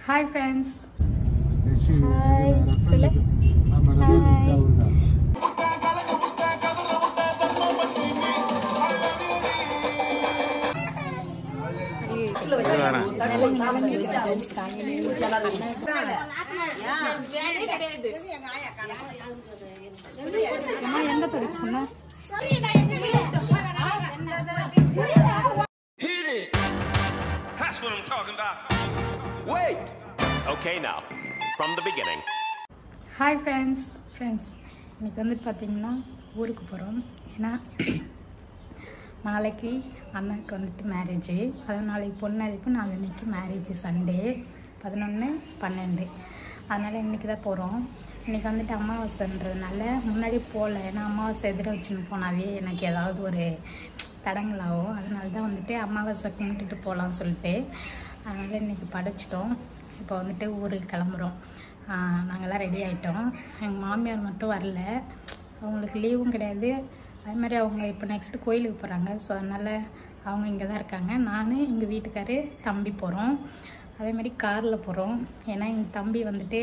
Hi friends. Hi. Sile. Hi. எங்க தொடுக்கு சொன்னா That's what I'm talking about. Wait. Okay, now from the beginning. Hi friends. இன்னைக்கு வந்து பாத்தீங்கன்னா ஊருக்கு போறோம். ஏன்னா நாளைக்கு அண்ணாக்கு வந்துட்டு மேரேஜ். அதனால பொண்ணழைப்பு நாளைக்கு மேரேஜ் சண்டே 11-12. அதனால இன்னைக்கு தான் போறோம். இன்னைக்கு வந்துட்டு அமாவாசைன்றதுனால முன்னாடி போகல. ஏன்னா அமாவாசை எதிர வச்சுன்னு போனாவே எனக்கு ஏதாவது ஒரு தடங்களாகும். அதனால தான் வந்துட்டு அமாவாசை கும்பிட்டுட்டு போகலான்னு சொல்லிட்டு அதனால் இன்றைக்கி படைச்சிட்டோம். இப்போ வந்துட்டு ஊருக்கு கிளம்புறோம். நாங்கள்லாம் ரெடி ஆகிட்டோம். எங்கள் மாமியார் மட்டும் வரல, அவங்களுக்கு லீவும் கிடையாது. அதுமாதிரி அவங்க இப்போ நெக்ஸ்ட்டு கோயிலுக்கு போகிறாங்க. ஸோ அதனால் அவங்க இங்கே தான் இருக்காங்க. நான் எங்கள் வீட்டுக்காரு தம்பி போகிறோம். அதேமாதிரி காரில் போகிறோம். ஏன்னா எங்கள் தம்பி வந்துட்டு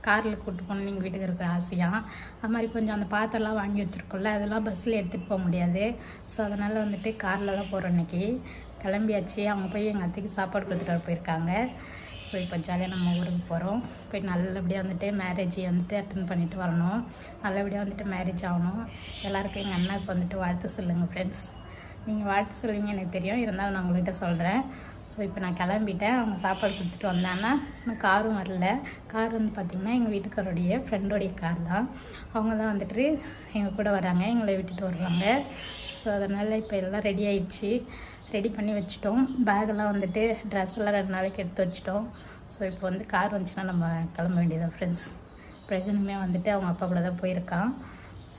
காரில் கூப்பிட்டு போகணும் எங்கள் வீட்டுக்கு இருக்கிற ஆசையாக. அது மாதிரி கொஞ்சம் அந்த பாத்திரம்லாம் வாங்கி வச்சுருக்கோம்ல, அதெல்லாம் பஸ்ஸில் எடுத்துகிட்டு போக முடியாது. ஸோ அதனால் வந்துட்டு காரில் தான் போகிறோம். இன்றைக்கி கிளம்பியாச்சு. அவங்க போய் எங்கள் அத்தைக்கு சாப்பாடு கொடுத்துட்டு வர போயிருக்காங்க. ஸோ இப்போ ஜாலியாக நம்ம ஊருக்கு போகிறோம். போய் நல்லபடியாக வந்துட்டு மேரேஜ் வந்துட்டு அட்டன் பண்ணிவிட்டு வரணும். நல்லபடியாக வந்துட்டு மேரேஜ் ஆகணும். எல்லாருக்கும் எங்கள் அண்ணாவுக்கு வந்துட்டு வாழ்த்து சொல்லுங்கள் ஃப்ரெண்ட்ஸ். நீங்கள் வாழ்த்து சொல்லுவீங்க எனக்கு தெரியும், இருந்தாலும் நான் உங்கள்கிட்ட சொல்கிறேன். ஸோ இப்போ நான் கிளம்பிட்டேன். அவங்க சாப்பாடு கொடுத்துட்டு வந்தாங்கன்னா இன்னும் காரும் வரல. கார் வந்து பார்த்திங்கன்னா எங்கள் வீட்டுக்காரோடைய ஃப்ரெண்டோடைய கார் தான். அவங்க தான் வந்துட்டு எங்கள் கூட வராங்க, எங்களை விட்டுட்டு வருவாங்க. ஸோ அதனால் இப்போ எல்லாம் ரெடி ஆகிடுச்சு. ரெடி பண்ணி வச்சுட்டோம். பேக்கெல்லாம் வந்துட்டு ட்ரெஸ் எல்லாம் 2 நாளைக்கு எடுத்து வச்சுட்டோம். ஸோ இப்போ வந்து கார் வந்துச்சுன்னா நம்ம கிளம்ப வேண்டியதான் ஃப்ரெண்ட்ஸ். பிரஜனுமே வந்துட்டு அவங்க அப்பா கூட தான் போயிருக்கான்.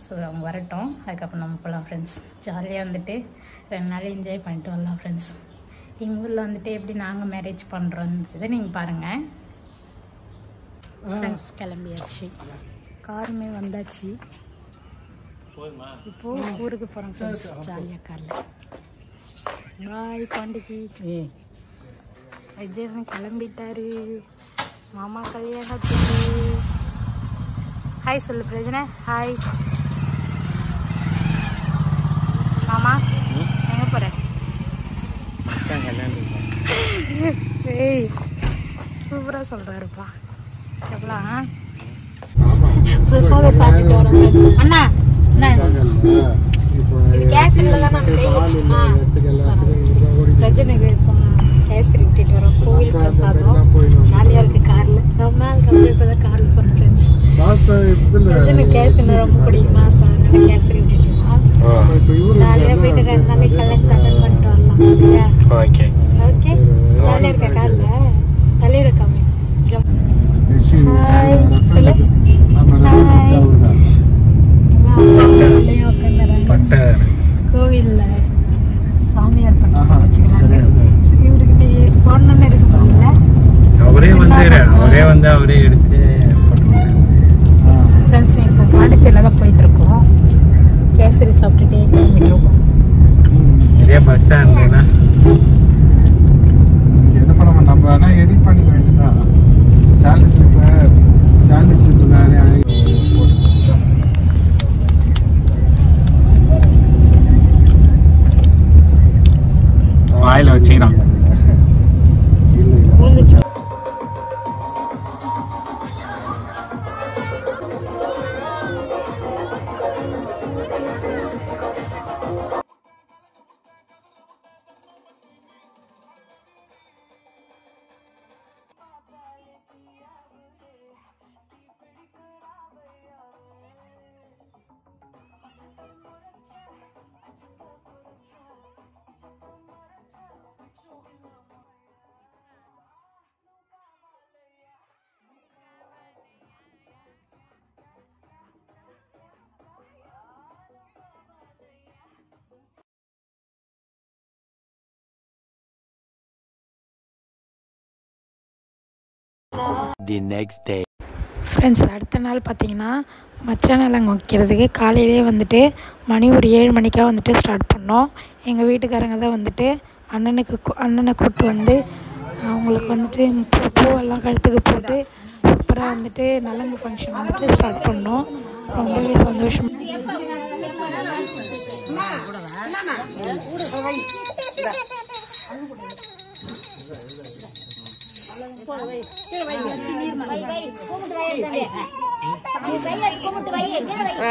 ஸோ அவங்க வரட்டும், அதுக்கப்புறம் நம்ம போகலாம் ஃப்ரெண்ட்ஸ். ஜாலியாக வந்துட்டு 2 நாள் என்ஜாய் பண்ணிட்டு வரலாம் ஃப்ரெண்ட்ஸ். எங்கள் ஊரில் வந்துட்டு எப்படி நாங்கள் மேரேஜ் பண்ணுறோன்றதை நீங்கள் பாருங்கள் ஃப்ரெண்ட்ஸ். கிளம்பியாச்சு, காருமே வந்தாச்சு. இப்போது ஊருக்கு போகிறோம் ஃப்ரெண்ட்ஸ். ஜாலியாக காரில் பாய். பாண்டிக்கு விஜயன் கிளம்பிட்டாரு. மாமா கல்யாணத்துக்கு ஹாய் சொல்லு பிரஜனை. ஹாய் மாமா. எங்கே போகிற? ஏய் சூப்பராக சொல்கிறாருப்பா. எவ்வளோ பிரசாதம் சாப்பிட்டு வரோம் அண்ணா. இது கேசரியில் தான் நம்ம கை வச்சுமா பிரஜனைக்கு கேசரி விட்டுட்டு வரோம். கோவில் பிரசாதம் ஜாலியாக இருக்குது காரில். ரொம்ப நாளுக்கு அப்புறம் இப்போ தான் காரில் போகிறோம் ஃப்ரெண்ட்ஸ். பிரஜனைக்கு கேசரி ரொம்ப பிடிக்குமா, ஸோ அதனால கேசரி விட்டுட்டு ஜாலியாக போயிட்டு 2 நாளைக்கு கல்யாணம் அட்டன் பண்ணிட்டு வரலாம். சரியா? Okay okay. ஜாலியாக இருக்க காரில் தள்ளி இருக்காம. ஹாய் சொல்லு. ஹாய். கோவிலில் சாமியார் பண்ண வச்சுக்கிறாங்க. இவருக்கு போடணும்னு இருக்க முடியல. அவரே எடுத்து ஃப்ரெண்ட்ஸ் இப்போ பாண்டிச்சேரியில் தான் போயிட்டுருக்கோம். கேசரி சாப்பிட்டுட்டே கிளம்பிட்டு இருக்கோம். நிறைய பஸ் இருந்ததுன்னா எது பண்ண நம்ம ஆனால் எடிட் பண்ணி வேண்டியதான். சேலரி ஸ்லிப்பு வேறு வாயில் வச்சுக்கிறான். The next day. ஃப்ரெண்ட்ஸ் அடுத்த நாள் பார்த்திங்கன்னா மச்சானலங்க வைக்கிறதுக்கு காலையிலே வந்துட்டு மணி ஒரு 7 மணிக்காக வந்துட்டு ஸ்டார்ட் பண்ணோம். எங்கள் வீட்டுக்காரங்க தான் வந்துட்டு அண்ணனை கூப்பிட்டு வந்து அவங்களுக்கு வந்துட்டு பூவெல்லாம் கழுத்துக்கு போட்டு சூப்பராக வந்துட்டு நலங்கு ஃபங்க்ஷன் வந்துட்டு ஸ்டார்ட் பண்ணோம். ரொம்பவே சந்தோஷம்.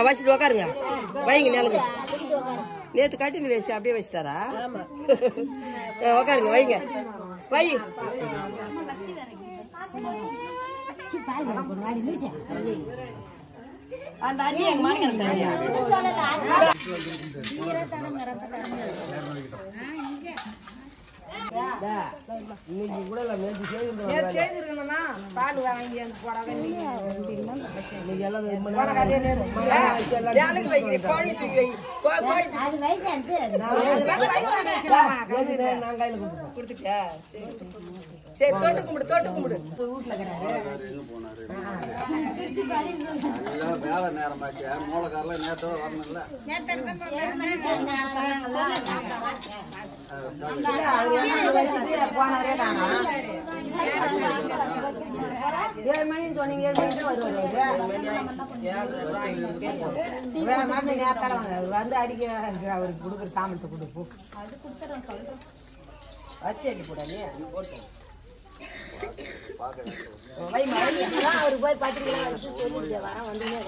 வச்சுட்டு உக்காருங்க, வைங்க நிலங்க. நேத்து கட்டின்னு வச்சு அப்படியே வச்சுட்டாரா? உக்காருங்க, வைங்க, வை. அந்த அண்ணி எங்க மாணிக்க பால் வாங்கி கொடுத்துட்டியா? சரி, தோட்டு கும்பிடு, தோட்டு கும்பிடு. வீட்டுல வேலை நேரமாச்சு, மூலக்காரில் நேரத்தோட வரணும்ல. போனவரே தானா? 7 மணின்னு சொன்னீங்க, 7 மணிக்கு வருவாரு. மாப்பிள்ளை நேரத்தால வந்து அடிக்க அவருக்கு கொடுக்குற தாமத்தை கொடுப்போம். அரிசி அடி போடாது அவருக்கு போய் பத்திரிக்கை வச்சு சொல்லிட்டு வர வந்துன்னே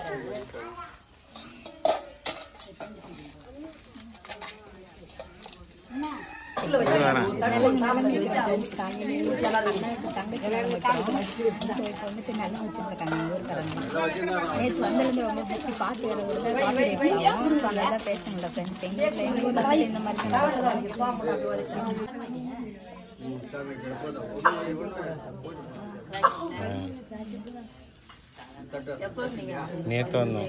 நேற்று வந்தோம்.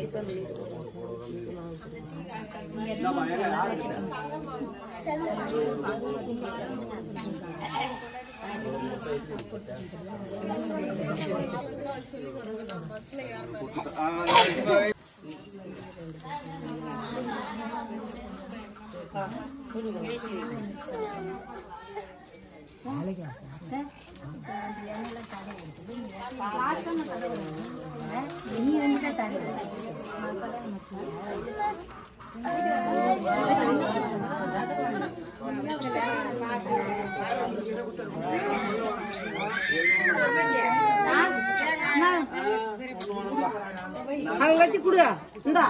அவங்க வச்சு குடு. இந்தா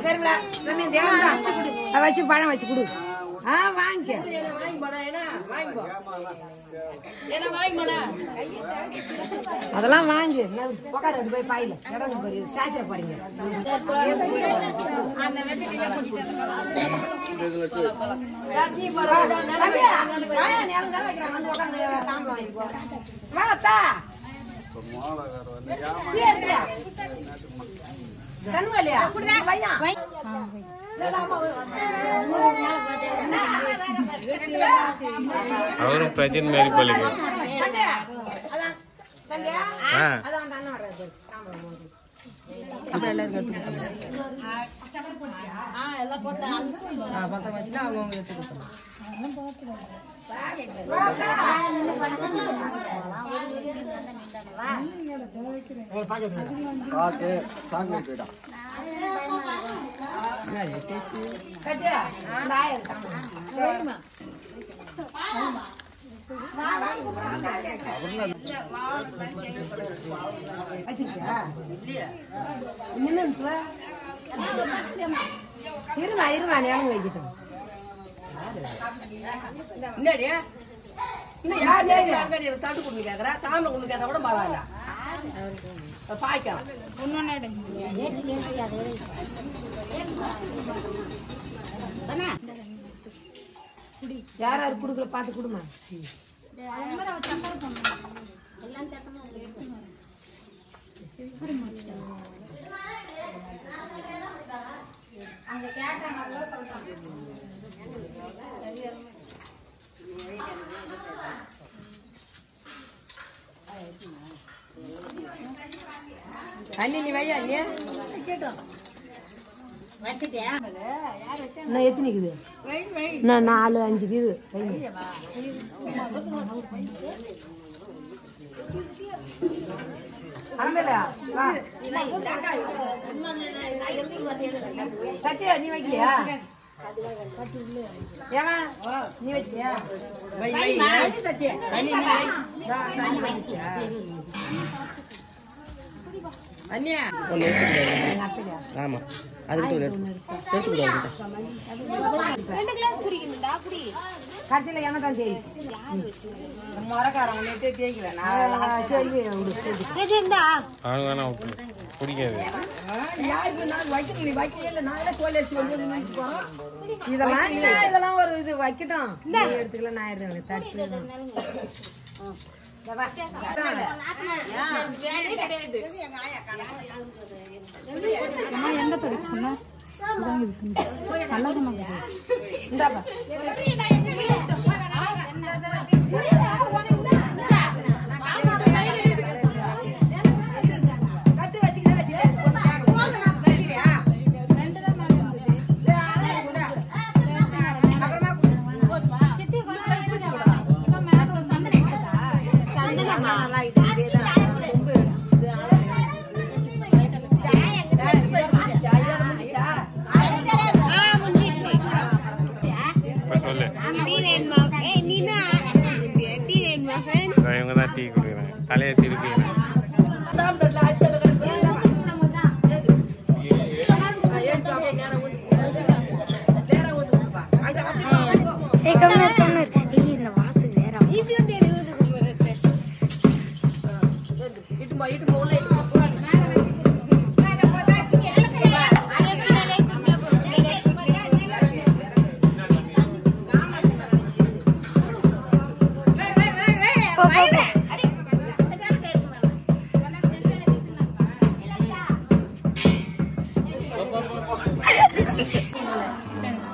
சரிங்களா? வச்சு பழம் வச்சு குடு. வாங்கிக்க. அதெல்லாம் வாங்கு. உட்கார போய் பாயில இடம் சாச்சிட போறீங்க. வந்து உட்காந்து தாம்பம் வாங்கிக்கோ. வாத்தா கண்ணுலையா அவரும் பிரஜன் மேரி கொள்ளுங்க. இருமா இருமா ஞாபகம் வைக்கிட்டோம். என்னடியா இன்னும் யாரு தட்டு கொண்டு கேக்குறா? தாமரை கொண்டு கேட்டா கூட பரவாயில்ல. பாய்க்கலாம் யார் யாரு குடுக்கல பாத்து குடுமா. அண்ணி நீ வையா இல்லையா கேட்டோம் வச்சுட்டியா? நான் எத்தனைக்குது நான் 4 5 இருக்குது சத்யா நீ வைக்கலையா ஏமா நீ வச்சியா அண்ணியா ஆமா அதுக்கு கடைசியில் என்ன தான் தெரியும் முறக்காரங்க தேய்க்கல பிடிக்காது இதெல்லாம் ஒரு இது வைக்கட்டும் எடுத்துக்கலாம் நான் தட்டு எங்க தொடைக்க சொன்னா நல்லது இந்தாப்பா இவங்க தான் டீ குடிக்கிறாங்க தலையை திருப்பி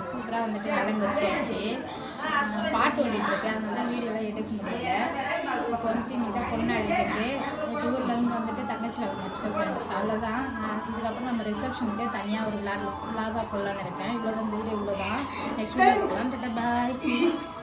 சூப்பராக வந்துட்டு நலங்கு வச்சாச்சு. பாட்டு ஓடிட்டு இருக்கு, அதனால வீடியோலாம் எடுக்க முடியல. இப்போ வந்துட்டு இன்னைக்கு தான் பொண்ணு அழிக்கிறது. ஊர்லேருந்து வந்துட்டு தங்கச்சி வச்சுக்க ஃப்ரெண்ட்ஸ் அவ்வளோதான். இதுக்கப்புறம் அந்த ரிசப்ஷனுக்கு தனியாக ஒரு விளாகாக போடலான்னு இருக்கேன். இவ்வளோதான் வீடியோ, இவ்வளோதான். நெக்ஸ்ட் வீடியோ பாய்.